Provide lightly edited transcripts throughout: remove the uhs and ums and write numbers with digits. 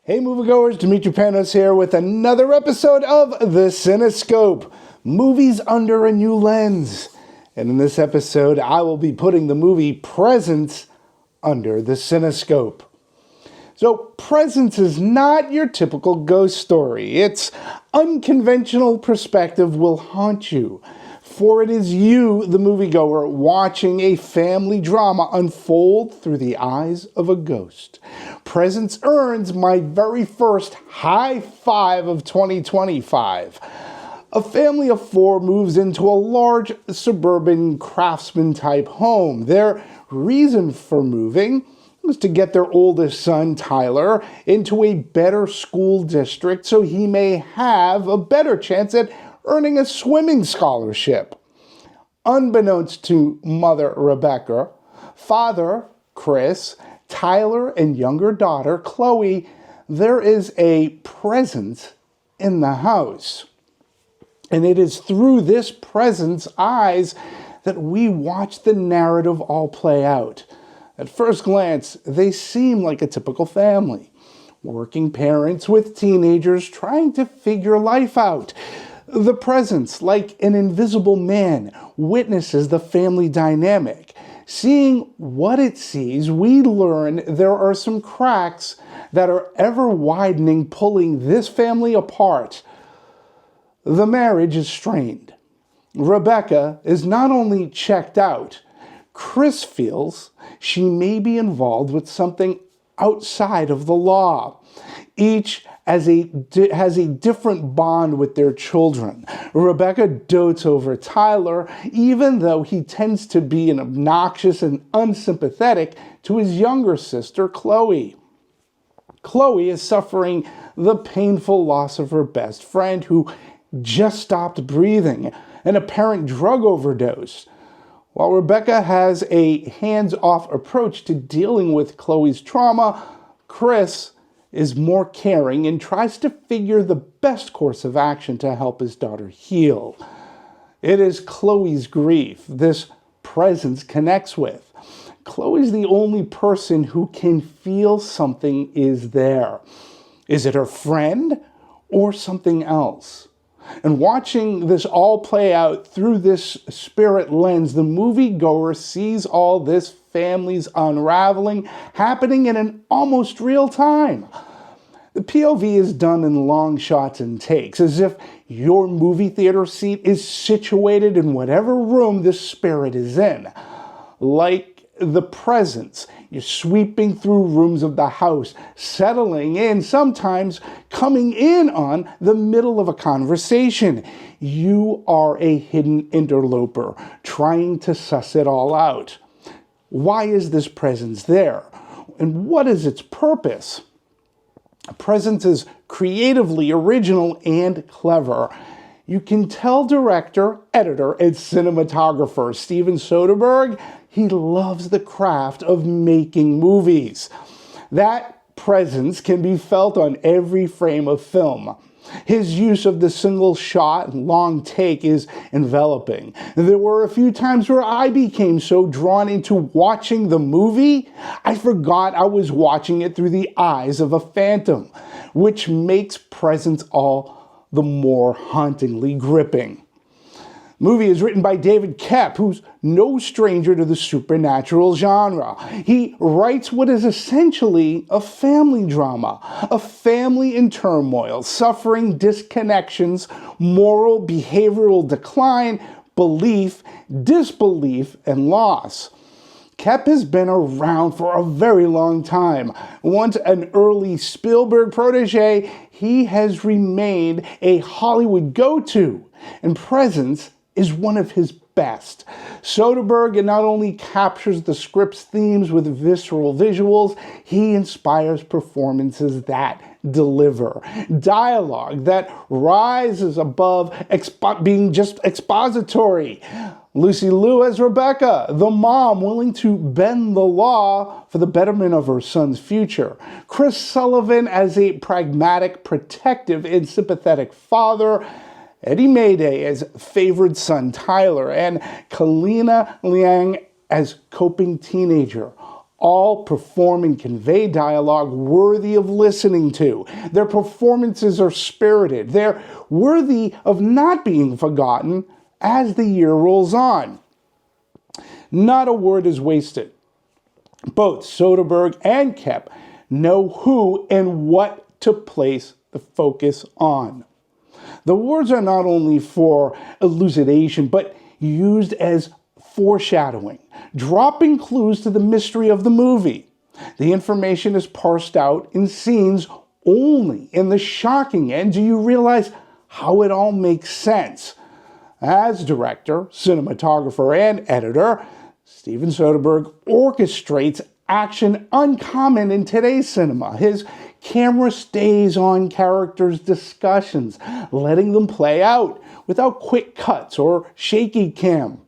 Hey moviegoers, Dimitri Panos here with another episode of the Cinescope, movies under a new lens. And in this episode, I will be putting the movie Presence under the Cinescope. So, Presence is not your typical ghost story. Its unconventional perspective will haunt you. For it is you, the moviegoer, watching a family drama unfold through the eyes of a ghost. Presence earns my very first high five of 2025. A family of four moves into a large suburban craftsman-type home. Their reason for moving was to get their oldest son, Tyler, into a better school district so he may have a better chance at earning a swimming scholarship. Unbeknownst to mother Rebecca, father Chris, Tyler, and younger daughter Chloe, there is a presence in the house. And it is through this presence eyes that we watch the narrative all play out. At first glance, they seem like a typical family. Working parents with teenagers trying to figure life out. The presence, like an invisible man, witnesses the family dynamic. Seeing what it sees, we learn there are some cracks that are ever widening, pulling this family apart. The marriage is strained. Rebecca is not only checked out, Chris feels she may be involved with something outside of the law. Each has a different bond with their children. Rebecca dotes over Tyler, even though he tends to be an obnoxious and unsympathetic to his younger sister, Chloe. Chloe is suffering the painful loss of her best friend who just stopped breathing, an apparent drug overdose. While Rebecca has a hands-off approach to dealing with Chloe's trauma, Chris is more caring and tries to figure the best course of action to help his daughter heal. It is Chloe's grief this presence connects with. Chloe's the only person who can feel something is there. Is it her friend or something else? And watching this all play out through this spirit lens, the moviegoer sees all this family's unraveling happening in an almost real time. The POV is done in long shots and takes, as if your movie theater seat is situated in whatever room the spirit is in. Like the presence, you're sweeping through rooms of the house, settling in, sometimes coming in on the middle of a conversation. You are a hidden interloper, trying to suss it all out. Why is this presence there? And what is its purpose? Presence is creatively original and clever. You can tell director, editor, and cinematographer Steven Soderbergh he loves the craft of making movies. That presence can be felt on every frame of film. His use of the single shot and long take is enveloping. There were a few times where I became so drawn into watching the movie, I forgot I was watching it through the eyes of a phantom, which makes Presence all the more hauntingly gripping. The movie is written by David Koepp, who's no stranger to the supernatural genre. He writes what is essentially a family drama, a family in turmoil, suffering disconnections, moral, behavioral decline, belief, disbelief, and loss. Koepp has been around for a very long time. Once an early Spielberg protege, he has remained a Hollywood go-to, and Presence is one of his best. Soderbergh not only captures the script's themes with visceral visuals, he inspires performances that deliver. Dialogue that rises above being just expository. Lucy Liu as Rebecca, the mom willing to bend the law for the betterment of her son's future. Chris Sullivan as a pragmatic, protective, and sympathetic father. Eddie Mayday as favored son Tyler, and Kalina Liang as coping teenager. all perform and convey dialogue worthy of listening to. Their performances are spirited. They're worthy of not being forgotten as the year rolls on. Not a word is wasted. Both Soderbergh and Koepp know who and what to place the focus on. The words are not only for elucidation, but used as foreshadowing, dropping clues to the mystery of the movie. The information is parsed out in scenes only in the shocking end do you realize how it all makes sense. As director, cinematographer, and editor, Steven Soderbergh orchestrates action uncommon in today's cinema. His camera stays on characters' discussions, letting them play out without quick cuts or shaky cam.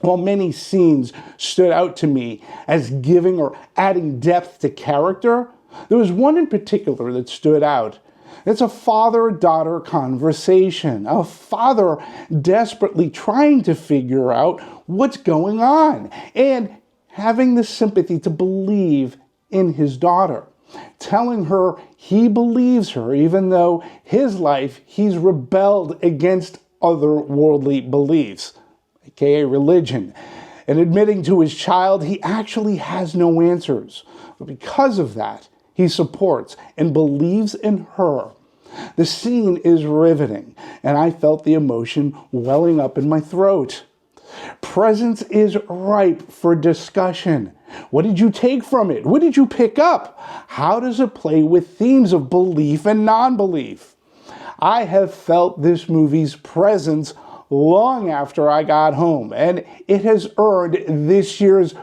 While many scenes stood out to me as giving or adding depth to character, there was one in particular that stood out. It's a father-daughter conversation, a father desperately trying to figure out what's going on and having the sympathy to believe in his daughter, telling her he believes her even though his life he's rebelled against otherworldly beliefs, aka religion, and admitting to his child he actually has no answers. But because of that, he supports and believes in her. The scene is riveting, and I felt the emotion welling up in my throat. Presence is ripe for discussion. What did you take from it? What did you pick up? How does it play with themes of belief and non-belief? I have felt this movie's presence long after I got home, and it has earned this year's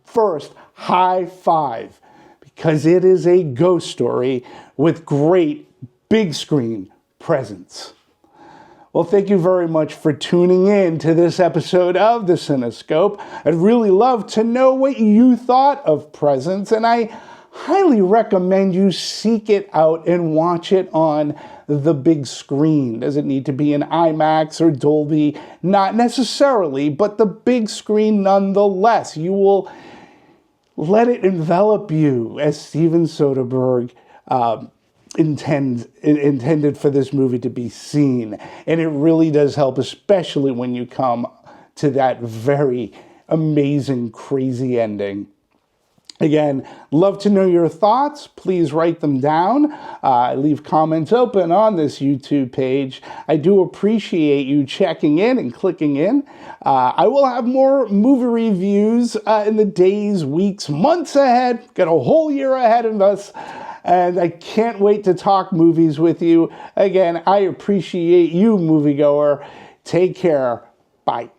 first high five because it is a ghost story with great big screen presence. Well, thank you very much for tuning in to this episode of the Cinescope. I'd really love to know what you thought of Presence, and I highly recommend you seek it out and watch it on the big screen. Does it need to be in IMAX or Dolby? Not necessarily, but the big screen nonetheless. You will let it envelop you as Steven Soderbergh intended for this movie to be seen. And it really does help, especially when you come to that very amazing, crazy ending. Again, love to know your thoughts. Please write them down. Leave comments open on this YouTube page. I do appreciate you checking in and clicking in. I will have more movie reviews in the days, weeks, months ahead. Got a whole year ahead of us. And I can't wait to talk movies with you. Again, I appreciate you, moviegoer. Take care. Bye.